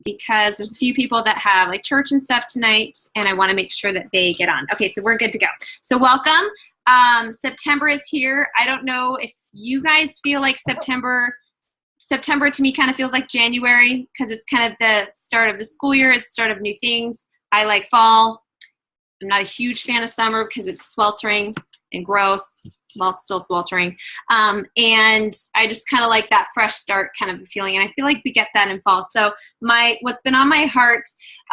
because there's a few people that have like church and stuff tonight, and I want to make sure that they get on. Okay, so we're good to go. So welcome. September is here. I don't know if you guys feel like September to me kind of feels like January, because it's kind of the start of the school year. It's the start of new things. I like fall. I'm not a huge fan of summer because it's sweltering and gross. Well, it's still sweltering. And I just kind of like that fresh start kind of a feeling. And I feel like we get that in fall. So what's been on my heart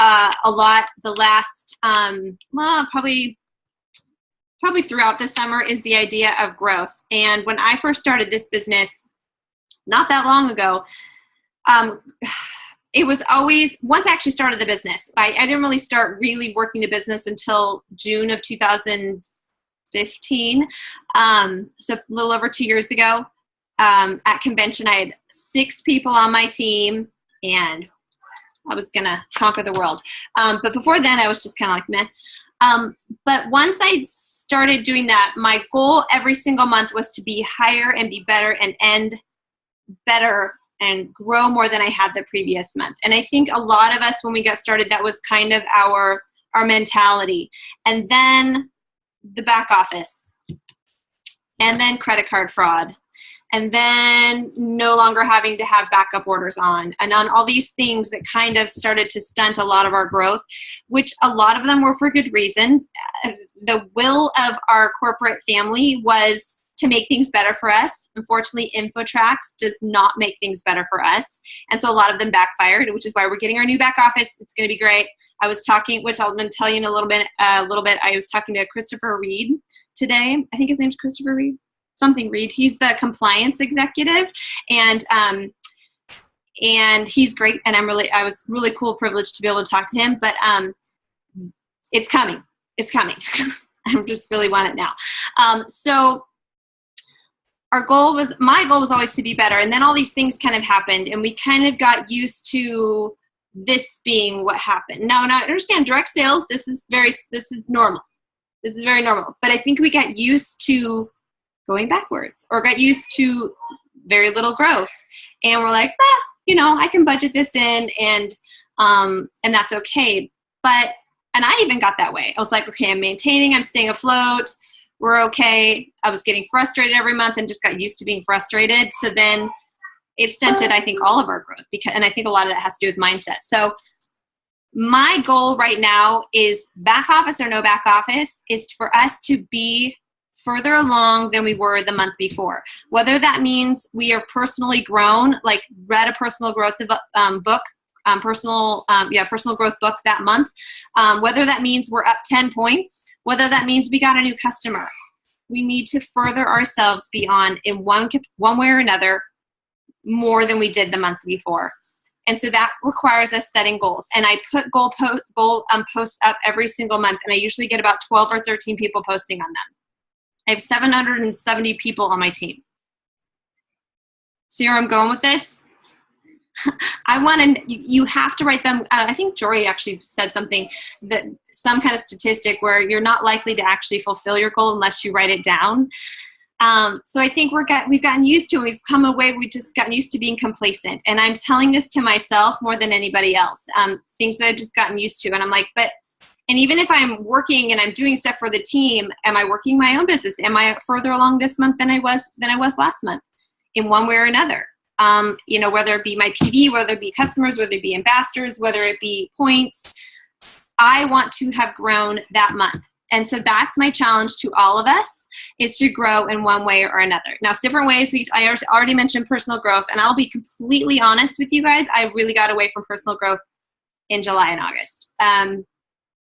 a lot the last, probably throughout the summer is the idea of growth. And when I first started this business, not that long ago, it was always, once I actually started the business, I didn't really start really working the business until June of 2015. So a little over 2 years ago, at convention, I had 6 people on my team, and I was going to conquer the world. But before then, I was just kind of like, meh. But once I started doing that, my goal every single month was to be higher and be better and end better and grow more than I had the previous month. And I think a lot of us, when we got started, that was kind of our mentality. And then the back office, and then credit card fraud, and then no longer having to have backup orders on, and on all these things that kind of started to stunt a lot of our growth, which a lot of them were for good reasons. The will of our corporate family was to make things better for us. Unfortunately, InfoTrax does not make things better for us. And so a lot of them backfired, which is why we're getting our new back office. It's going to be great. I was talking, which I'll tell you in a little bit. I was talking to Christopher Reed today. I think his name's Christopher Reed, something Reed. He's the compliance executive, and he's great. And I was really cool, privileged to be able to talk to him. But it's coming. It's coming. I just really want it now. So my goal was always to be better. And then all these things kind of happened, and we kind of got used to this being what happened. Now I understand direct sales, this is normal. This is very normal. But I think we got used to going backwards, or got used to very little growth. And we're like, I can budget this in, and that's okay. And I even got that way. I was like, okay, I'm staying afloat. We're okay. I was getting frustrated every month and just got used to being frustrated. So then it stunted, I think, all of our growth, and I think a lot of that has to do with mindset. So my goal right now is back office or no back office is for us to be further along than we were the month before. Whether that means we are personally grown, like read a personal growth book, personal growth book that month, whether that means we're up 10 points, whether that means we got a new customer. We need to further ourselves beyond in one way or another more than we did the month before. And so that requires us setting goals. And I put goal posts up every single month, and I usually get about 12 or 13 people posting on them. I have 770 people on my team. See where I'm going with this? You have to write them. I think Jory actually said something, that some kind of statistic where you're not likely to actually fulfill your goal unless you write it down. So I think we've gotten used to it. We've just gotten used to being complacent. And I'm telling this to myself more than anybody else. Things that I've just gotten used to. And I'm like, and even if I'm working and I'm doing stuff for the team, am I working my own business? Am I further along this month than I was last month in one way or another? Whether it be my PV, whether it be customers, whether it be ambassadors, whether it be points, I want to have grown that month. And so that's my challenge to all of us, is to grow in one way or another. Now, it's different ways. I already mentioned personal growth, and I'll be completely honest with you guys. I really got away from personal growth in July and August.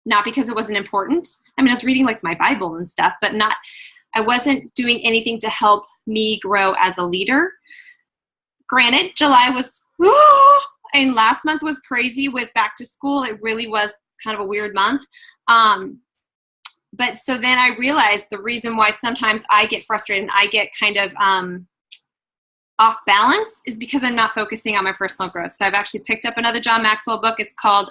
Not because it wasn't important. I mean, I was reading like my Bible and stuff, but I wasn't doing anything to help me grow as a leader. Granted, July was, and last month was crazy with back to school. It really was kind of a weird month. But so then I realized the reason why sometimes I get frustrated and I get kind of off balance is because I'm not focusing on my personal growth. So I've actually picked up another John Maxwell book. It's called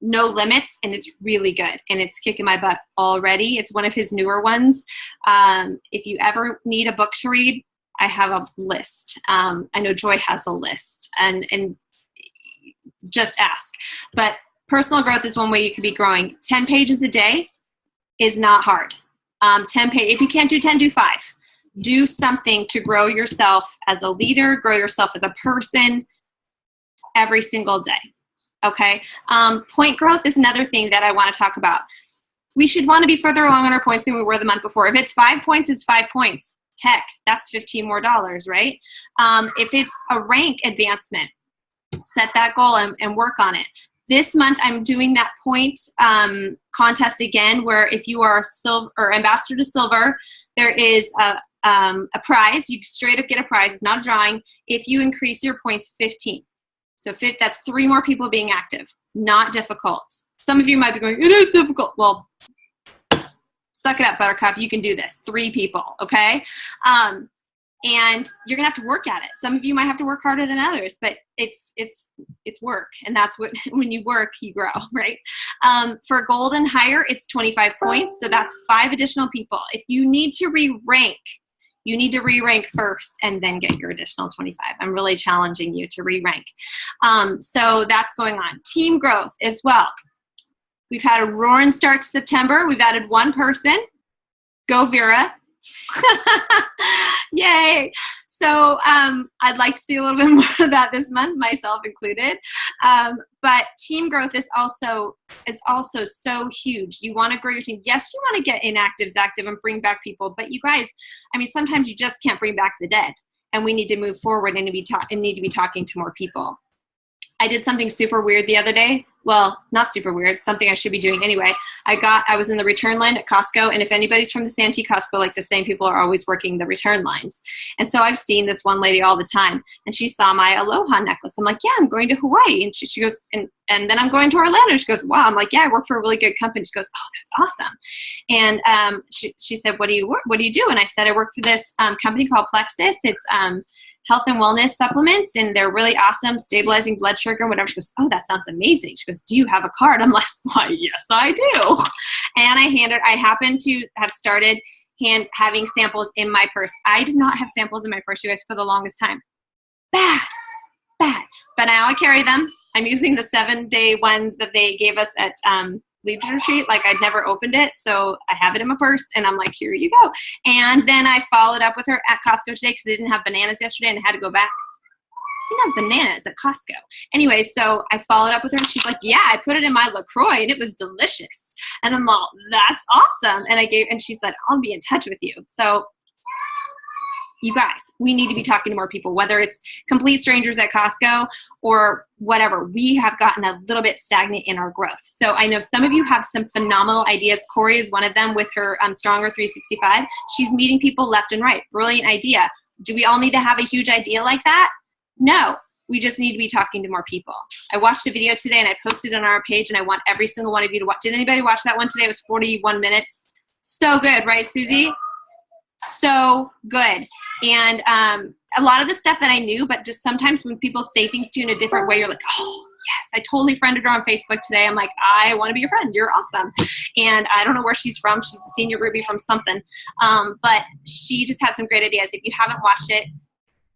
No Limits, and it's really good, and it's kicking my butt already. It's one of his newer ones. If you ever need a book to read, I have a list. I know Joy has a list, and just ask. But personal growth is one way you could be growing. 10 pages a day is not hard. 10 if you can't do 10, do 5. Do something to grow yourself as a leader, grow yourself as a person every single day. Okay. Point growth is another thing that I want to talk about. We should want to be further along on our points than we were the month before. If it's 5 points, it's 5 points. Heck, that's $15 more, right? If it's a rank advancement, set that goal and work on it. This month, I'm doing that point contest again, where if you are silver or ambassador to silver, there is a prize. You straight up get a prize. It's not a drawing. If you increase your points 15. So that's 3 more people being active. Not difficult. Some of you might be going, it is difficult. Well, suck it up, Buttercup. You can do this. 3 people, okay? And you're gonna have to work at it. Some of you might have to work harder than others, but it's work, and that's what when you work, you grow, right? For gold and higher, it's 25 points, so that's 5 additional people. If you need to re-rank, you need to re-rank first and then get your additional 25. I'm really challenging you to re-rank. So that's going on. Team growth as well. We've had a roaring start to September. We've added 1 person. Go Vera. Yay. So I'd like to see a little bit more of that this month, myself included. But team growth is also so huge. You want to grow your team. Yes, you want to get inactives active and bring back people. But you guys, I mean, sometimes you just can't bring back the dead. And we need to move forward and need to be talking to more people. I did something super weird the other day. Well, not super weird, something I should be doing anyway. I was in the return line at Costco, and if anybody's from the Santee Costco, like the same people are always working the return lines. And so I've seen this one lady all the time, and she saw my Aloha necklace. I'm like, yeah, I'm going to Hawaii. And she goes, and then I'm going to Orlando. She goes, wow. I'm like, yeah, I work for a really good company. She goes, oh, that's awesome. And she said, what do you do? And I said, I work for this company called Plexus. It's health and wellness supplements, and they're really awesome, stabilizing blood sugar and whatever. She goes, oh, that sounds amazing. She goes, do you have a card? I'm like, why, yes, I do. And I happen to have started having samples in my purse. I did not have samples in my purse, you guys, for the longest time. Bad. But now I carry them. I'm using the 7-day one that they gave us at Leadership Retreat. Like, I'd never opened it, so I have it in my purse, and I'm like, here you go. And then I followed up with her at Costco today because they didn't have bananas yesterday, and I had to go back. They didn't have bananas at Costco. Anyway, so I followed up with her, and she's like, yeah, I put it in my LaCroix, and it was delicious. And I'm like, that's awesome. And she said, I'll be in touch with you. So you guys, we need to be talking to more people, whether it's complete strangers at Costco or whatever. We have gotten a little bit stagnant in our growth. So I know some of you have some phenomenal ideas. Corey is one of them with her Stronger 365. She's meeting people left and right. Brilliant idea. Do we all need to have a huge idea like that? No. We just need to be talking to more people. I watched a video today and I posted it on our page, and I want every single one of you to watch. Did anybody watch that one today? It was 41 minutes. So good, right, Susie? So good. And a lot of the stuff that I knew, but just sometimes when people say things to you in a different way, you're like, oh, yes, I totally friended her on Facebook today. I'm like, I want to be your friend. You're awesome. And I don't know where she's from. She's a senior Ruby from something. But she just had some great ideas. If you haven't watched it,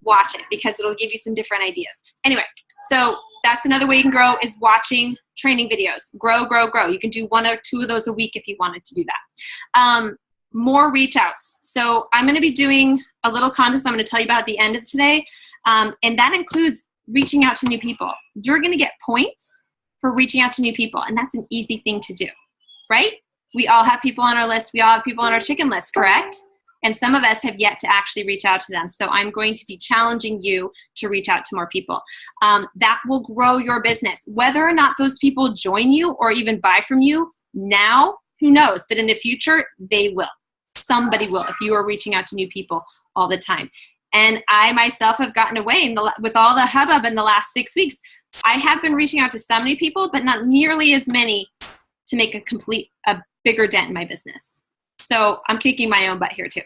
watch it, because it'll give you some different ideas. Anyway, so that's another way you can grow, is watching training videos. Grow. You can do 1 or 2 of those a week if you wanted to do that. More reach outs. So I'm going to be doing a little contest I'm going to tell you about at the end of today. And that includes reaching out to new people. You're going to get points for reaching out to new people. And that's an easy thing to do, right? We all have people on our list. We all have people on our chicken list, correct? And some of us have yet to actually reach out to them. So I'm going to be challenging you to reach out to more people. That will grow your business. Whether or not those people join you or even buy from you now, who knows? But in the future, they will. Somebody will, if you are reaching out to new people all the time. And I myself have gotten away with all the hubbub in the last 6 weeks. I have been reaching out to so many people, but not nearly as many to make a bigger dent in my business. So I'm kicking my own butt here too.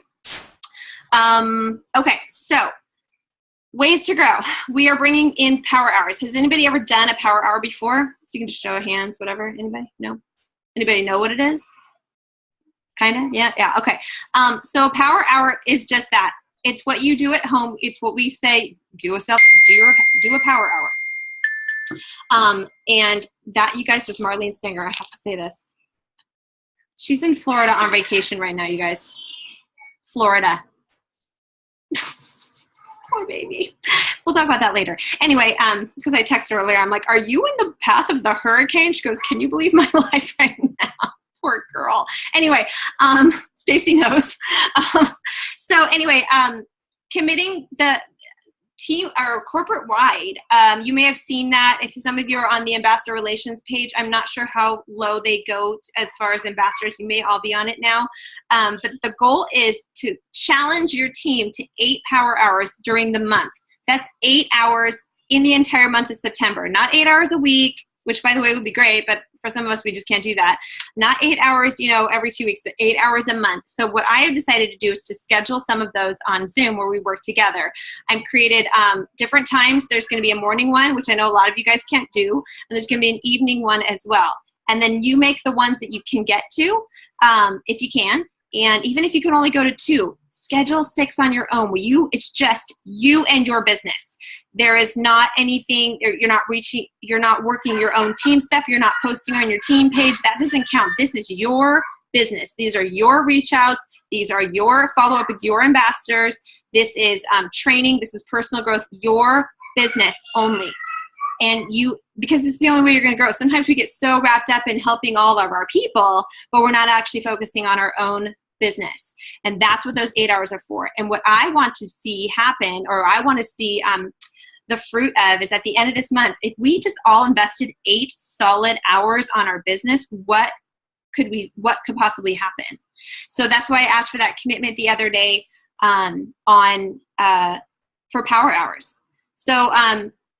Okay, so ways to grow. We are bringing in power hours. Has anybody ever done a power hour before? You can just show of hands, whatever. Anybody? No? Anybody know what it is? Kind of? Yeah, okay. So a power hour is just that. It's what you do at home. It's what we say, do a power hour. And that, you guys, was Marlene Stinger. I have to say this. She's in Florida on vacation right now, you guys. Florida. Poor baby. We'll talk about that later. Anyway, because I texted her earlier, I'm like, are you in the path of the hurricane? She goes, can you believe my life right now? Poor girl. Anyway, Stacy knows. So anyway, committing the team or corporate wide, you may have seen that if some of you are on the ambassador relations page. I'm not sure how low they go as far as ambassadors. You may all be on it now. But the goal is to challenge your team to 8 power hours during the month. That's 8 hours in the entire month of September, not 8 hours a week, which by the way would be great, but for some of us, we just can't do that. Not 8 hours, every 2 weeks, but 8 hours a month. So what I have decided to do is to schedule some of those on Zoom where we work together. I've created different times. There's going to be a morning one, which I know a lot of you guys can't do, and there's going to be an evening one as well. And then you make the ones that you can get to, if you can. And even if you can only go to 2, schedule 6 on your own. It's just you and your business. There is not anything, you're not working your own team stuff. You're not posting on your team page. That doesn't count. This is your business. These are your reach outs. These are your follow up with your ambassadors. This is training. This is personal growth, your business only. And because it's the only way you're going to grow. Sometimes we get so wrapped up in helping all of our people, but we're not actually focusing on our own business. And that's what those 8 hours are for. And what I want to see happen, or I want to see the fruit of, is at the end of this month, if we just all invested 8 solid hours on our business, what could possibly happen? So that's why I asked for that commitment the other day for power hours. So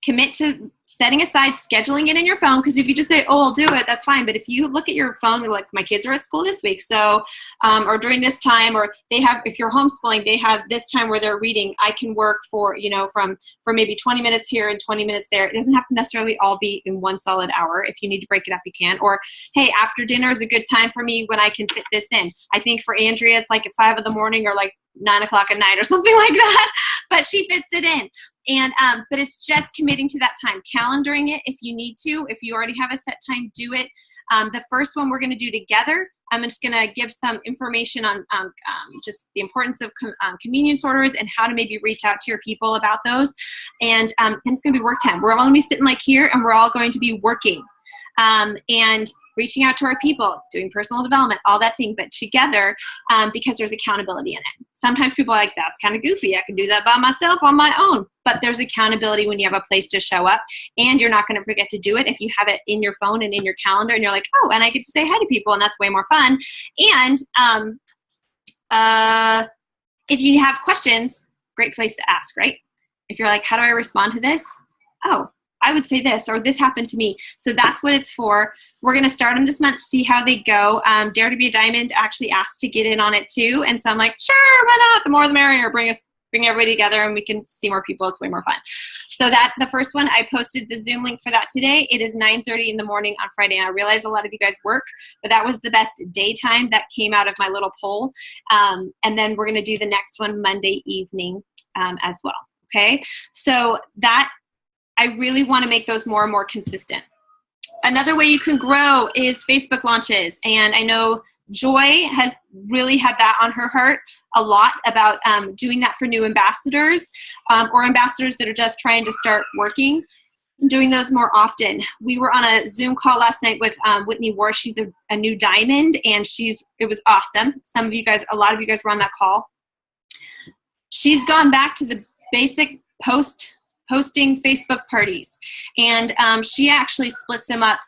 commit to setting aside, scheduling it in your phone, because if you just say, oh, I'll do it, that's fine. But if you look at your phone, you're like, my kids are at school this week, so, or during this time, or if you're homeschooling, they have this time where they're reading. I can work for maybe 20 minutes here and 20 minutes there. It doesn't have to necessarily all be in one solid hour. If you need to break it up, you can. Or, hey, after dinner is a good time for me when I can fit this in. I think for Andrea, it's like at 5 in the morning or like 9 o'clock at night or something like that, but she fits it in. And but it's just committing to that time, calendaring it if you need to. If you already have a set time, do it. The first one we're going to do together. I'm just going to give some information on just the importance of convenience orders and how to maybe reach out to your people about those. And it's going to be work time. We're all going to be sitting like here, and we're all going to be working and reaching out to our people, doing personal development, all that thing, but together, because there's accountability in it. Sometimes people are like, that's kind of goofy. I can do that by myself on my own. But there's accountability when you have a place to show up, and you're not going to forget to do it if you have it in your phone and in your calendar, and you're like, oh, and I get to say hi to people, and that's way more fun. And if you have questions, great place to ask, right? If you're like, how do I respond to this? Oh, I would say this, or this happened to me. So that's what it's for. We're going to start them this month, see how they go. Dare to be a Diamond actually asked to get in on it too. And so I'm like, sure, why not? The more the merrier. Bring everybody together and we can see more people. It's way more fun. So that the first one, I posted the Zoom link for that today. It is 9:30 in the morning on Friday. And I realize a lot of you guys work, but that was the best daytime that came out of my little poll. And then we're going to do the next one Monday evening as well. Okay. So that, I really want to make those more and more consistent. Another way you can grow is Facebook launches. And I know Joy has really had that on her heart a lot about doing that for new ambassadors or ambassadors that are just trying to start working, and doing those more often. We were on a Zoom call last night with Whitney War. She's a new Diamond, and it was awesome. A lot of you guys were on that call. She's gone back to the basic posting Facebook parties, and she actually splits them up,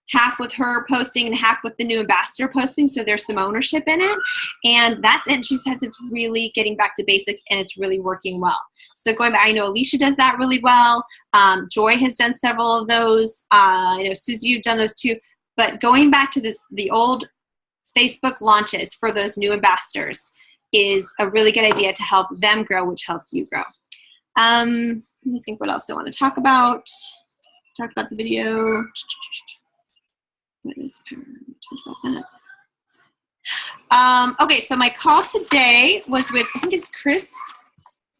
half with her posting and half with the new ambassador posting, so there's some ownership in it, and that's it. She says it's really getting back to basics, and it's really working well. So going back, I know Alicia does that really well. Joy has done several of those. Susie, you've done those too. But going back to the old Facebook launches for those new ambassadors is a really good idea to help them grow, which helps you grow. Let me think what else I want to talk about. Talk about the video. What is power? Talk about that. Okay, so my call today was with, I think it's Chris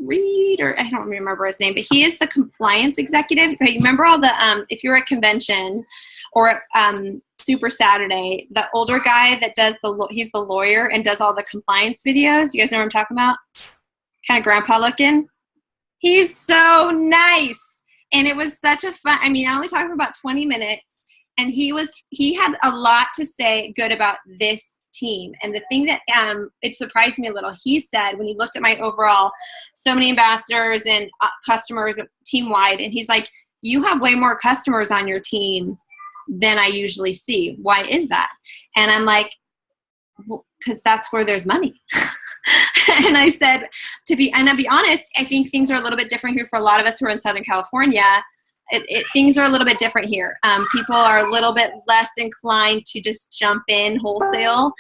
Reed, or I don't remember his name, but he is the compliance executive. Okay, you remember all the, if you're at convention or Super Saturday, the older guy that does he's the lawyer and does all the compliance videos. You guys know what I'm talking about? Kind of grandpa looking. He's so nice. And it was such a fun, I mean, I only talked for about 20 minutes, and he had a lot to say good about this team. And the thing that it surprised me a little, he said when he looked at my overall, so many ambassadors and customers team wide, and he's like, you have way more customers on your team than I usually see. Why is that? And I'm like, well, because that's where there's money. And I said, to be honest, I think things are a little bit different here for a lot of us who are in Southern California. Things are a little bit different here. People are a little bit less inclined to just jump in wholesale.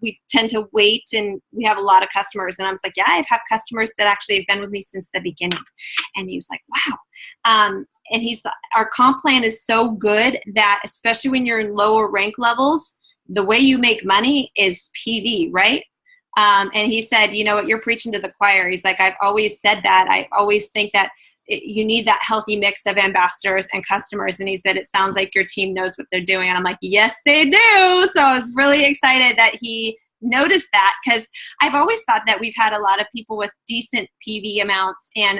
We tend to wait, and we have a lot of customers. And I was like, yeah, I have customers that actually have been with me since the beginning. And he was like, wow. And our comp plan is so good that, especially when you're in lower rank levels, the way you make money is PV, right? And he said, you know what, you're preaching to the choir. He's like, I've always said that. I always think that you need that healthy mix of ambassadors and customers. And he said, it sounds like your team knows what they're doing. And I'm like, yes, they do. So I was really excited that he noticed that, because I've always thought that we've had a lot of people with decent PV amounts, and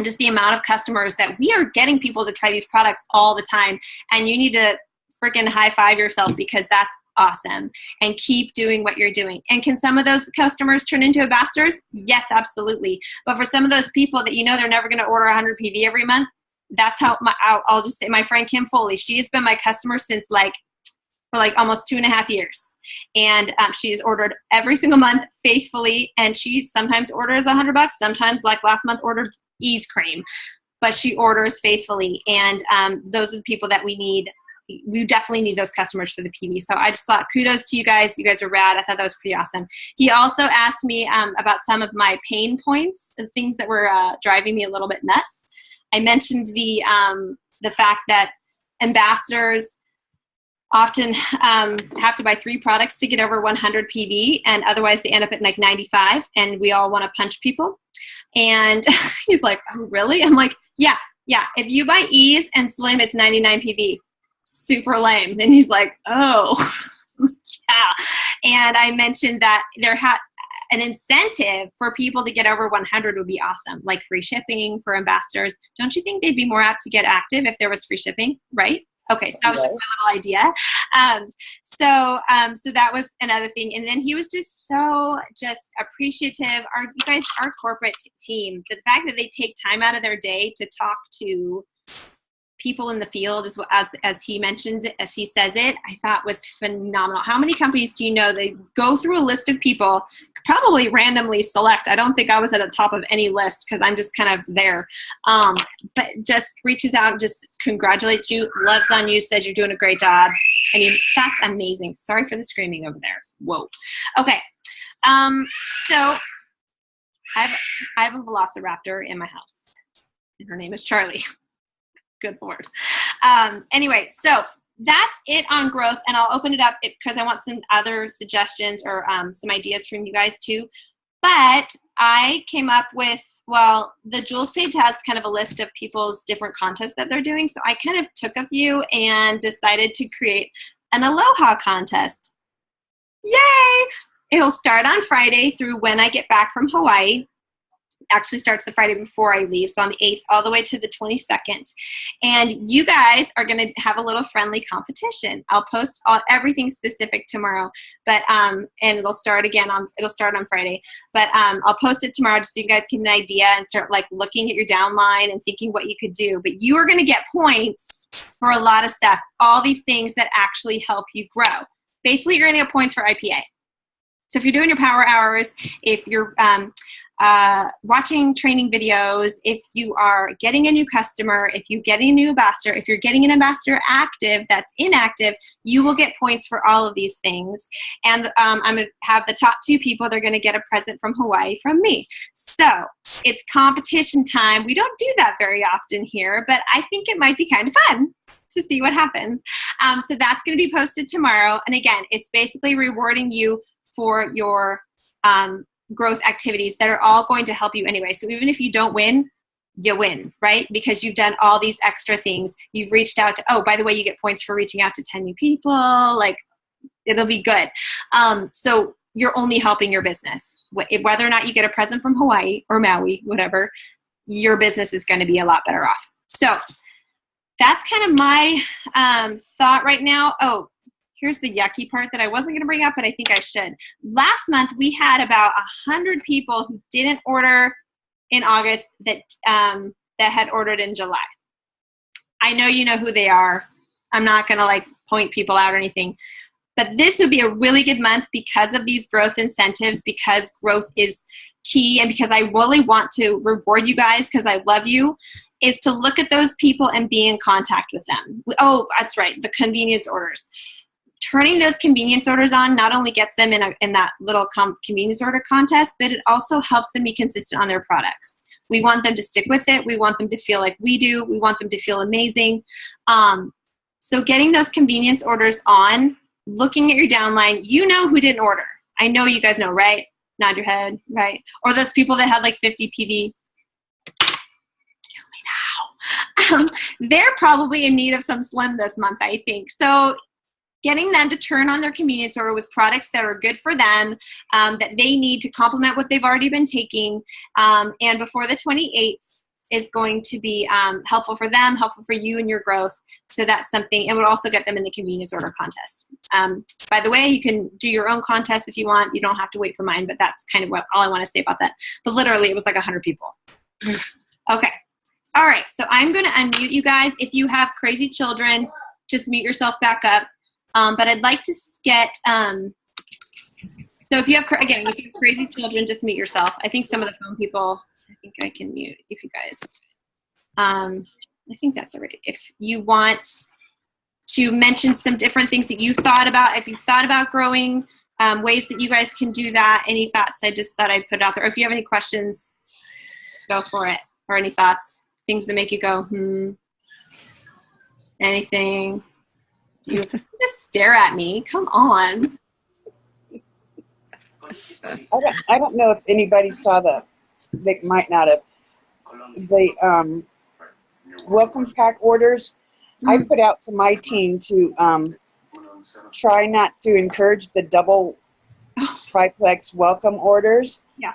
just the amount of customers that we are getting people to try these products all the time. And you need to freaking high five yourself, because that's awesome, and keep doing what you're doing. And can some of those customers turn into ambassadors? Yes, absolutely. But for some of those people that they're never going to order 100 PV every month, that's how I'll just say my friend Kim Foley, she has been my customer since for almost 2.5 years. And she's ordered every single month faithfully, and she sometimes orders $100, sometimes like last month ordered Ease cream, but she orders faithfully. And those are the people that we need. We definitely need those customers for the PV. So I just thought, kudos to you guys. You guys are rad. I thought that was pretty awesome. He also asked me about some of my pain points and things that were driving me a little bit nuts. I mentioned the fact that ambassadors often have to buy 3 products to get over 100 PV, and otherwise they end up at like 95, and we all want to punch people. And he's like, oh, really? I'm like, yeah. If you buy Ease and Slim, it's 99 PV. Super lame. And he's like, oh, yeah. And I mentioned that there had an incentive for people to get over 100 would be awesome, like free shipping for ambassadors. Don't you think they'd be more apt to get active if there was free shipping, right? Okay, so that was just my little idea. So that was another thing. And then he was just so appreciative. Our corporate team, the fact that they take time out of their day to talk to people in the field, as he mentioned, as he says it, I thought was phenomenal. How many companies do you know, they go through a list of people, probably randomly select? I don't think I was at the top of any list, because I'm just kind of there. But just reaches out, just congratulates you, loves on you, says you're doing a great job. I mean, that's amazing. Sorry for the screaming over there. Whoa. Okay. So I have a velociraptor in my house, and her name is Charlie. Good Lord. Anyway, so that's it on growth, and I'll open it up because I want some other suggestions or some ideas from you guys too. But I came up with, the Jules page has kind of a list of people's different contests that they're doing. So I kind of took a few and decided to create an Aloha contest. Yay! It'll start on Friday through when I get back from Hawaii. Actually starts the Friday before I leave, so on the 8th all the way to the 22nd. And you guys are going to have a little friendly competition. I'll post everything specific tomorrow, but and it'll start on Friday. But I'll post it tomorrow just so you guys get an idea and start looking at your downline and thinking what you could do. But you are going to get points for a lot of stuff, all these things that actually help you grow. Basically, you're going to get points for IPA. So if you're doing your power hours, if you're watching training videos, if you are getting a new customer, if you're getting a new ambassador, if you're getting an ambassador active that's inactive, you will get points for all of these things. And I'm going to have the top 2 people, they're going to get a present from Hawaii from me. So it's competition time. We don't do that very often here, but I think it might be kind of fun to see what happens. So that's going to be posted tomorrow. And again, it's basically rewarding you for your growth activities that are all going to help you anyway. So even if you don't win, you win, right? Because you've done all these extra things. You've reached out to, oh, by the way, you get points for reaching out to 10 new people. Like, it'll be good. So you're only helping your business. Whether or not you get a present from Hawaii or Maui, whatever, your business is going to be a lot better off. So that's kind of my thought right now. Oh, here's the yucky part that I wasn't going to bring up, but I think I should. Last month, we had about 100 people who didn't order in August that had ordered in July. I know you know who they are. I'm not going to like point people out or anything. But this would be a really good month because of these growth incentives, because growth is key, and because I really want to reward you guys because I love you, is to look at those people and be in contact with them. Oh, that's right, the convenience orders. Turning those convenience orders on not only gets them in that little convenience order contest, but it also helps them be consistent on their products. We want them to stick with it. We want them to feel like we do. We want them to feel amazing. So getting those convenience orders on, looking at your downline, you know who didn't order. I know you guys know, right? Nod your head, right? Or those people that had like 50 PV. Kill me now. They're probably in need of some Slim this month, I think. So getting them to turn on their convenience order with products that are good for them, that they need to complement what they've already been taking, and before the 28th is going to be helpful for them, helpful for you and your growth. So that's something. It would also get them in the convenience order contest. By the way, you can do your own contest if you want. You don't have to wait for mine, but that's kind of all I want to say about that. But literally, it was like 100 people. Okay. All right. So I'm going to unmute you guys. If you have crazy children, just mute yourself back up. But I'd like to get, so if you have, again, if you have crazy children, just mute yourself. I think some of the phone people, I think I can mute if you guys, I think that's all right. If you want to mention some different things that you've thought about, if you've thought about growing, ways that you guys can do that, any thoughts, I just thought I'd put it out there. Or if you have any questions, go for it. Or any thoughts, things that make you go, anything. You just stare at me. Come on. I don't know if anybody saw they might not have. The welcome pack orders. I put out to my team to try not to encourage the double triplex welcome orders. Yeah.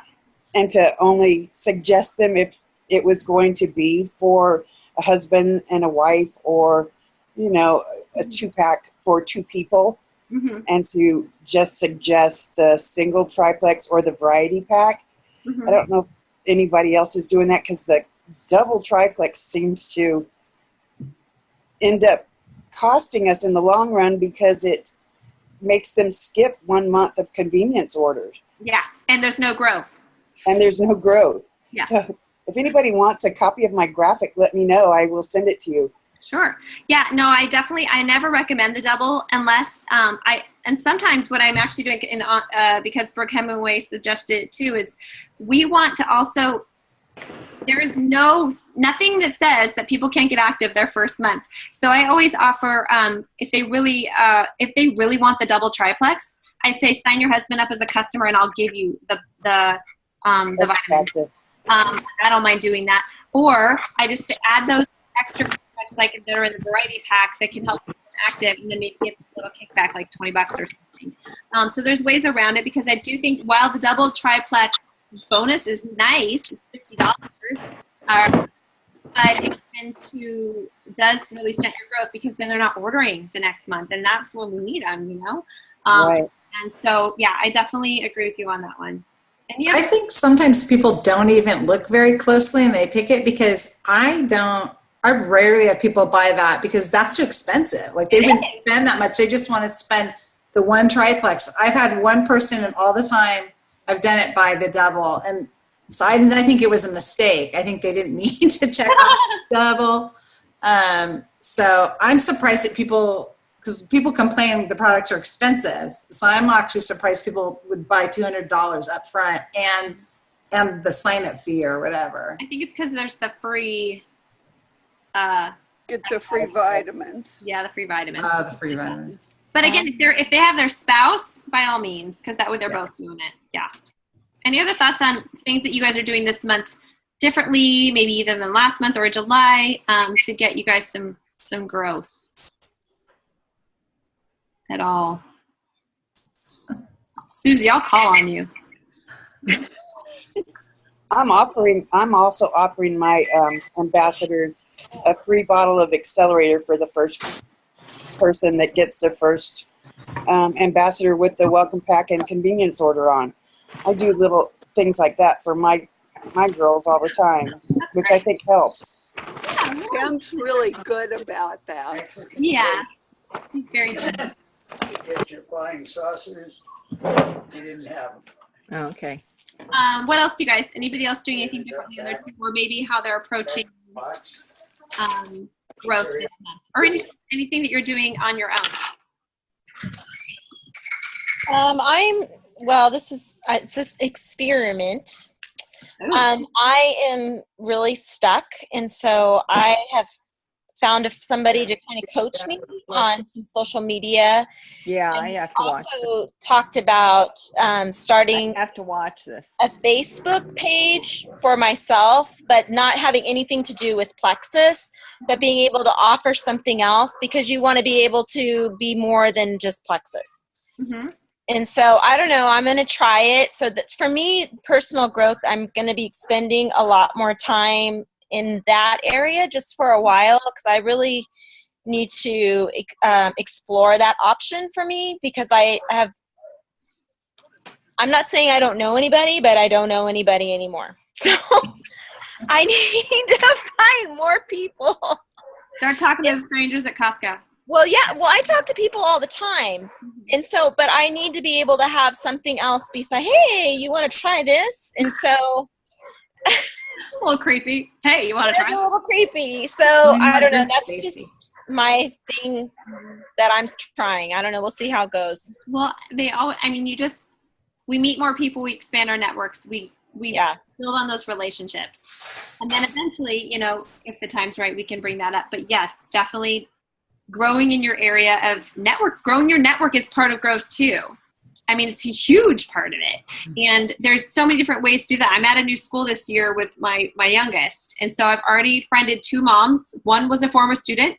And to only suggest them if it was going to be for a husband and a wife, or a 2-pack for 2 people, and to just suggest the single triplex or the variety pack. I don't know if anybody else is doing that, because the double triplex seems to end up costing us in the long run, because it makes them skip 1 month of convenience orders. Yeah, and there's no growth. Yeah. So if anybody wants a copy of my graphic, let me know. I will send it to you. Sure. Yeah, no, I never recommend the double unless, and sometimes what I'm actually doing, because Brooke Hemingway suggested it too, is we want to also, there is nothing that says that people can't get active their first month. So I always offer, if they really want the double triplex, I say sign your husband up as a customer and I'll give you the vitamin. I don't mind doing that. Or I just add those extra, like if they're in the variety pack, that can help them active, and then maybe get a little kickback, like $20 or something. So there's ways around it, because I do think while the double triplex bonus is nice, it's $50, but it does really stunt your growth, because then they're not ordering the next month, and that's when we need them, Right. And so, yeah, I definitely agree with you on that one. And yeah, I think sometimes people don't even look very closely and they pick it, because I rarely have people buy that, because that's too expensive. Like, they wouldn't spend that much. They just want to spend the one triplex. I've had one person, and all the time I've done it by the double. And so I think it was a mistake. I think they didn't mean to check out the double. So I'm surprised at people, because people complain the products are expensive. So I'm actually surprised people would buy $200 up front and the sign-up fee or whatever. I think it's because there's the free... get the free vitamins. Yeah, the free vitamins. Oh, the free vitamins. But again, if they have their spouse, by all means, because that way they're both doing it. Yeah. Any other thoughts on things that you guys are doing this month differently, maybe even than last month or July, to get you guys some growth at all? Susie, I'll call on you. I'm also offering my ambassadors a free bottle of Accelerator for the first person that gets their first ambassador with the welcome pack and convenience order on. I do little things like that for my girls all the time, which I think helps. Pam's really good about that. Yeah, he's very good. Get your flying saucers. They didn't have them. Oh, okay. What else, you guys? Anybody else doing anything differently than their team, or maybe how they're approaching growth this month, or anything that you're doing on your own? It's this experiment. I am really stuck, and so I have found somebody to kind of coach me on some social media. Yeah, I have to watch this. Also talked about starting I have to watch this. a Facebook page for myself, but not having anything to do with Plexus, but being able to offer something else, because you want to be able to be more than just Plexus. Mm-hmm. And so I don't know, I'm going to try it. So that for me, personal growth, I'm going to be spending a lot more time in that area just for a while, because I really need to explore that option for me, because I'm not saying I don't know anybody, but I don't know anybody anymore. So I need to find more people. Start talking to strangers at Costco. Well, yeah. Well, I talk to people all the time. And so, but I need to be able to have something else besides, hey, you want to try this? And so. A little creepy. Hey, you want to try? It's a little creepy. So I don't know. That's just my thing that I'm trying. I don't know. We'll see how it goes. Well, we meet more people, we expand our networks, we build on those relationships. And then eventually, if the time's right, we can bring that up. But yes, definitely growing in your area of network. Growing your network is part of growth too. I mean, it's a huge part of it. And there's so many different ways to do that. I'm at a new school this year with my youngest. And so I've already friended 2 moms. One was a former student,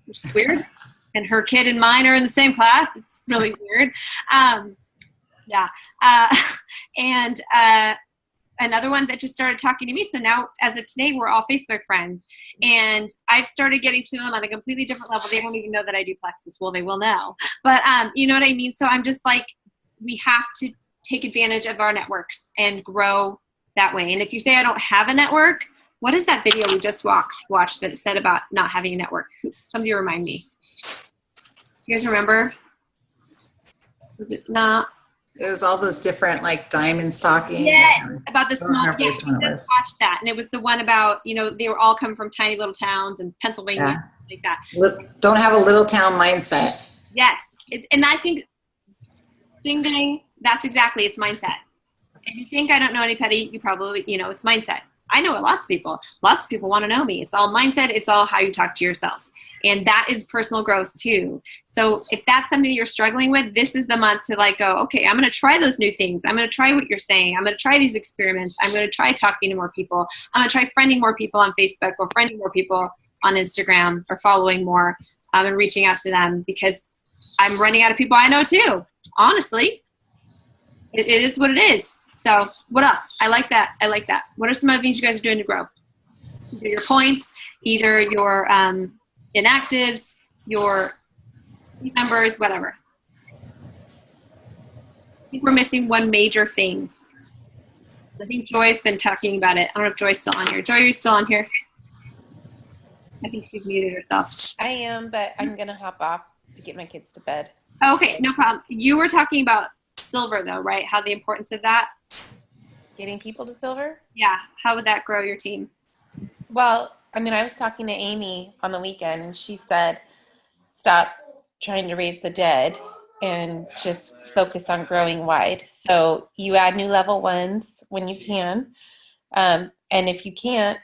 which is weird. And her kid and mine are in the same class. It's really weird. And another one that just started talking to me. So now, as of today, we're all Facebook friends. And I've started getting to them on a completely different level. They won't even know that I do Plexus. Well, they will now. But you know what I mean? So I'm just like, we have to take advantage of our networks and grow that way. And if you say I don't have a network, what is that video we just watched that said about not having a network? Somebody remind me. You guys remember? Was it not? It was all those different like diamond stocking. Yeah, about the small. Yeah, we which one it was. just watched that, and it was the one about they were all coming from tiny little towns in Pennsylvania, like that. Don't have a little town mindset. Yes, and I think, ding ding, that's exactly it's mindset. If you think I don't know anybody, you probably it's mindset. I know lots of people. Lots of people want to know me. It's all mindset. It's all how you talk to yourself. And that is personal growth too. So if that's something you're struggling with, this is the month to go, okay, I'm going to try those new things. I'm going to try what you're saying. I'm going to try these experiments. I'm going to try talking to more people. I'm going to try friending more people on Facebook, or friending more people on Instagram, or following more and reaching out to them, because I'm running out of people I know too. Honestly, it is what it is. So what else? I like that. What are some other things you guys are doing to grow? Either your points, either your inactives, your team members, whatever. I think we're missing one major thing. I think Joy's been talking about it. I don't know if Joy's still on here. Joy, are you still on here? I think she's muted herself. I am, but I'm going to hop off to get my kids to bed. Okay, no problem. You were talking about silver though, right? How the importance of that? Getting people to silver? Yeah. How would that grow your team? Well, I was talking to Amy on the weekend, and she said, stop trying to raise the dead and just focus on growing wide. So you add new level 1s when you can. And if you can't,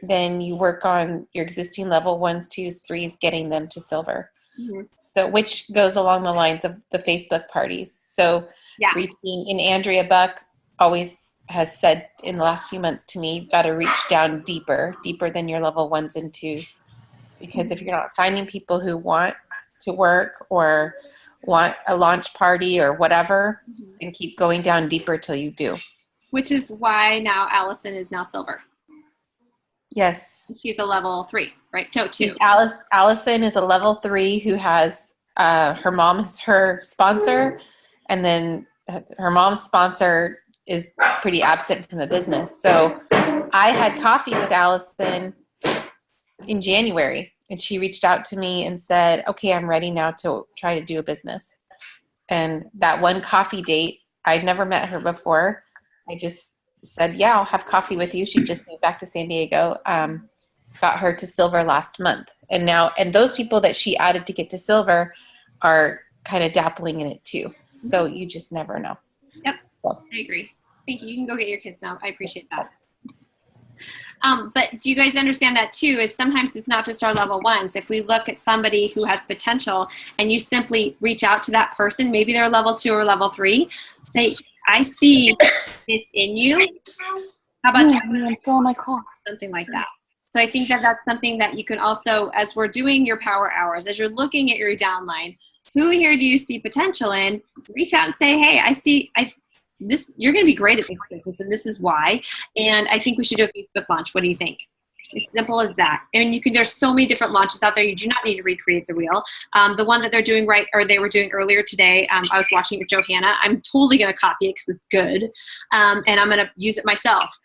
then you work on your existing level 1s, 2s, 3s, getting them to silver. Mm-hmm. So which goes along the lines of the Facebook parties. So reaching in Andrea Buck always has said in the last few months to me, you've got to reach down deeper than your level 1s and 2s. Because if you're not finding people who want to work or want a launch party or whatever, then keep going down deeper till you do. Which is why now Allison is now silver. Yes. She's a level 3, right? No, 2. Allison is a level 3 who has her mom is her sponsor, and then her mom's sponsor is pretty absent from the business. So I had coffee with Allison in January, and she reached out to me and said, okay, I'm ready now to try to do a business. And that one coffee date, I'd never met her before. I just said, yeah, I'll have coffee with you. She just moved back to San Diego. Got her to silver last month. And those people that she added to get to silver are kind of dabbling in it too. So you just never know. Yep, I agree. Thank you. You can go get your kids now. I appreciate that. But do you guys understand that too, is sometimes it's not just our level 1s. If we look at somebody who has potential and you simply reach out to that person, maybe they're level 2 or level 3, say, I see this in you. How about I'm filling my car? Something like that. So I think that that's something that you can also, as we're doing your power hours, as you're looking at your downline, who here do you see potential in? Reach out and say, hey, I see this. You're going to be great at this business, and this is why. And I think we should do a Facebook launch. What do you think? It's simple as that. And there's so many different launches out there. You do not need to recreate the wheel. The one that they're doing they were doing earlier today, I was watching it with Johanna. I'm totally going to copy it because it's good. And I'm going to use it myself.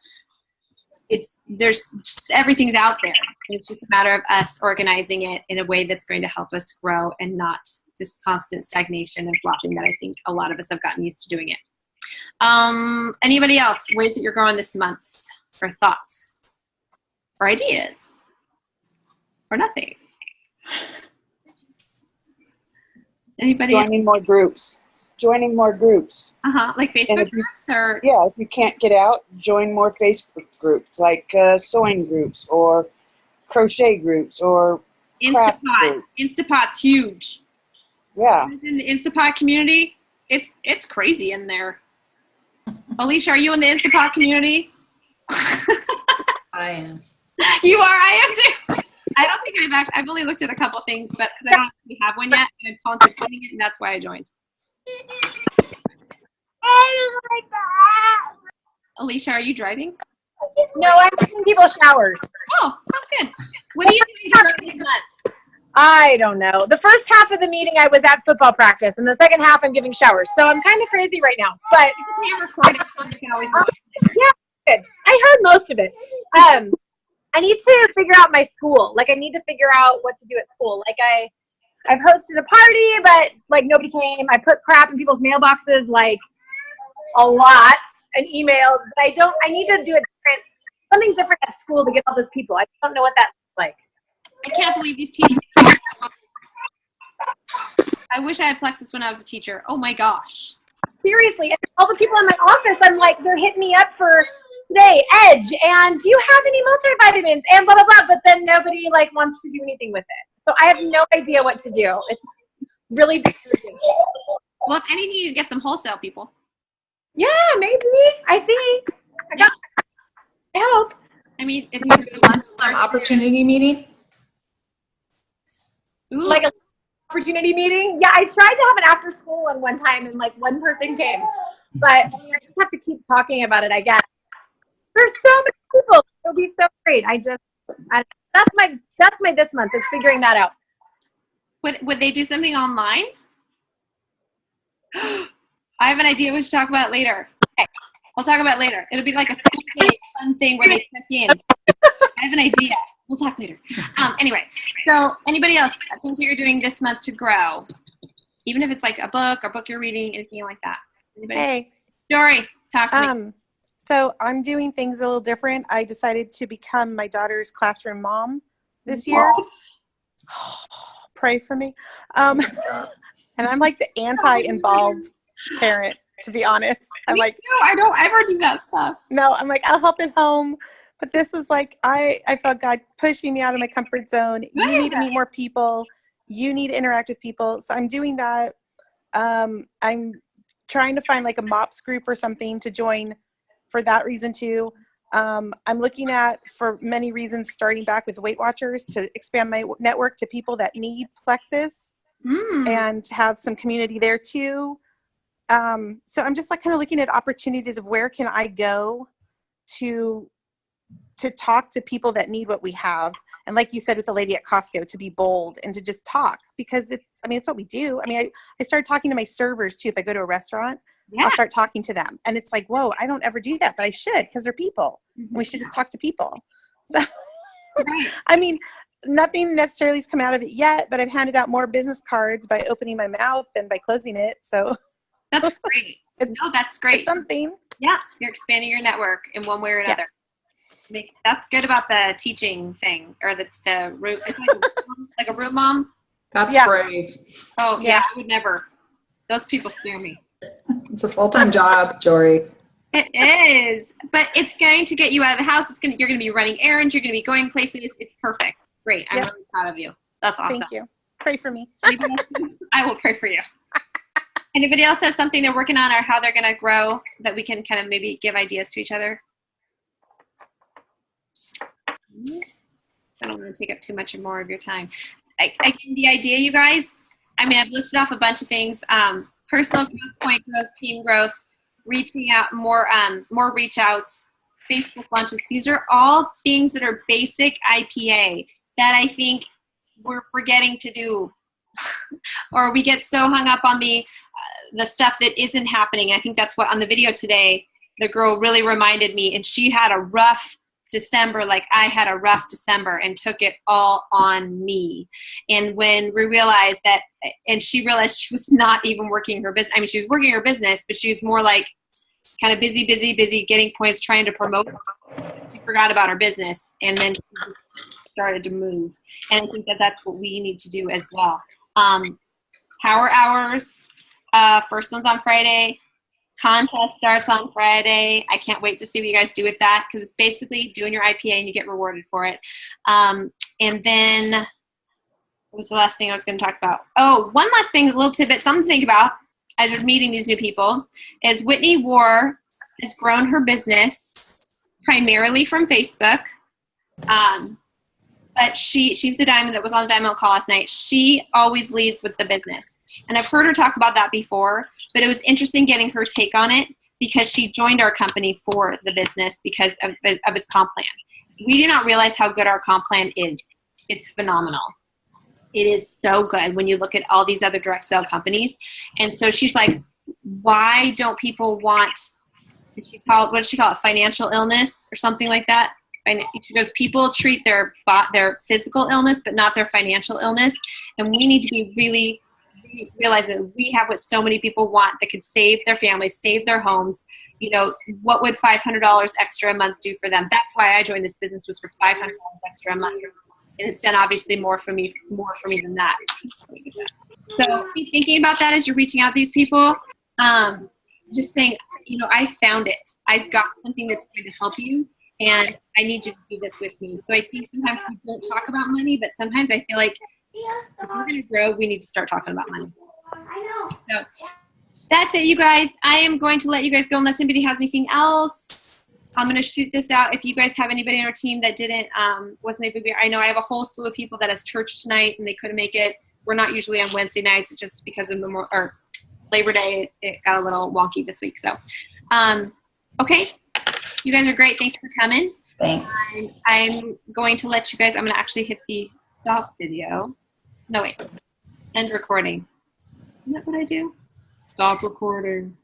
Everything's out there. It's just a matter of us organizing it in a way that's going to help us grow and not this constant stagnation and flopping that I think a lot of us have gotten used to doing it. Anybody else? Ways that you're growing this month, or thoughts, or ideas, or nothing? Anybody? Joining more groups. Like Facebook groups, or yeah, if you can't get out, join more Facebook groups, like sewing groups or crochet groups or craft groups. Instapot's huge. Yeah. In the Instapot community, it's crazy in there. Alicia, are you in the Instapot community? I am. You are? I am too. I don't think I've only looked at a couple things, but because I don't actually have one yet, and I'm contemplating it, and that's why I joined. Alicia, are you driving? No, I'm giving people showers. Oh, sounds good. What are you doing throughout this month? I don't know. The first half of the meeting I was at football practice, and the second half I'm giving showers. So I'm kind of crazy right now. But you can record it, so you can always yeah, good. I heard most of it. I need to figure out my school. Like, I need to figure out what to do at school. Like, I've hosted a party, but like nobody came. I put crap in people's mailboxes like a lot and emails. But I need to do something different at school to get all those people. I don't know what that's like. I can't believe these teachers. I wish I had Plexus when I was a teacher. Oh my gosh. Seriously, and all the people in my office, I'm like, they're hitting me up for today, Edge, and do you have any multivitamins, and blah, blah, blah, but then nobody like wants to do anything with it. So I have no idea what to do. It's really discouraging. Well, if anything, you get some wholesale people. Yeah, maybe. I think. I hope. I mean, it's lunchtime opportunity meeting. Ooh. Like an opportunity meeting. Yeah, I tried to have it after school one time, and like one person came, but I just have to keep talking about it. I guess there's so many people. It'll be so great. That's my this month. It's figuring that out. Would they do something online? I have an idea. We should talk about it later. Okay, we'll talk about it later. It'll be like a school day fun thing where they check in. I have an idea. We'll talk later. Anyway, so anybody else, things that you're doing this month to grow? Even if it's like a book or book you're reading, anything like that. Anybody? Hey. Dory, talk to me. So I'm doing things a little different. I decided to become my daughter's classroom mom this year. Pray for me. And I'm like the anti-involved parent, to be honest. I'm like, no, I don't ever do that stuff. No, I'm like, I'll help at home. But this is like, I felt God pushing me out of my comfort zone. You need to meet more people. You need to interact with people. So I'm doing that. I'm trying to find like a MOPS group or something to join for that reason too. I'm looking at, for many reasons, starting back with Weight Watchers to expand my network to people that need Plexus and have some community there too. So I'm just like kind of looking at opportunities of where can I go to talk to people that need what we have. And like you said with the lady at Costco, to be bold and to just talk, because it's what we do. I mean, I started talking to my servers too. If I go to a restaurant, I'll start talking to them. And it's like, whoa, I don't ever do that, but I should, because they're people. We should just talk to people. So, I mean, nothing necessarily has come out of it yet, but I've handed out more business cards by opening my mouth than by closing it. So that's great. That's great. It's something. Yeah, you're expanding your network in one way or another. Yeah. That's good about the teaching thing, or the room. It's like a room mom. That's brave. Oh yeah, I would never. Those people scare me. It's a full-time job, Jory. It is, but it's going to get you out of the house. You're going to be running errands. You're going to be going places. It's perfect. Great. I'm really proud of you. That's awesome. Thank you. Pray for me. I will pray for you. Anybody else has something they're working on or how they're going to grow that we can kind of maybe give ideas to each other? I don't want to take up too much more of your time. Again, the idea, you guys, I mean, I've listed off a bunch of things. Personal growth, point growth, team growth, reaching out, more reach outs, Facebook launches. These are all things that are basic IPA that I think we're forgetting to do. Or we get so hung up on the stuff that isn't happening. I think that's what on the video today, the girl really reminded me, and she had a rough December, like I had a rough December, and took it all on me. And when we realized that, and she realized she was not even working her business. I mean, she was working her business, but she was more like kind of busy, getting points, trying to promote. She forgot about her business, and then she started to move. And I think that that's what we need to do as well. Power hours, first one's on Friday. Contest starts on Friday. I can't wait to see what you guys do with that, because it's basically doing your IPA and you get rewarded for it. And then what was the last thing I was going to talk about? Oh, one last thing, a little tidbit, something to think about as you're meeting these new people, is Whitney War has grown her business primarily from Facebook. But she's the diamond that was on the diamond call last night. She always leads with the business. And I've heard her talk about that before, but it was interesting getting her take on it, because she joined our company for the business because of its comp plan. We do not realize how good our comp plan is. It's phenomenal. It is so good when you look at all these other direct sale companies. And so she's like, why don't people want, what did she call it? Financial illness or something like that? She goes, people treat their physical illness, but not their financial illness. And we need to be really realize that we have what so many people want that could save their families, save their homes. You know, what would $500 extra a month do for them? That's why I joined this business, was for $500 extra a month. And it's done obviously more for me than that. So be thinking about that as you're reaching out to these people. Just saying, you know, I found it. I've got something that's going to help you, and I need you to do this with me. So I think sometimes we don't talk about money, but sometimes I feel like if we're going to grow, we need to start talking about money. So that's it, you guys. I am going to let you guys go unless anybody has anything else. I'm going to shoot this out. If you guys have anybody on our team that wasn't able to be, I know I have a whole slew of people that has church tonight and they couldn't make it. We're not usually on Wednesday nights, just because of Labor Day. It got a little wonky this week. So, okay. You guys are great. Thanks for coming. Thanks. I'm going to let you guys, I'm going to actually hit the stop video. No, wait. End recording. Isn't that what I do? Stop recording.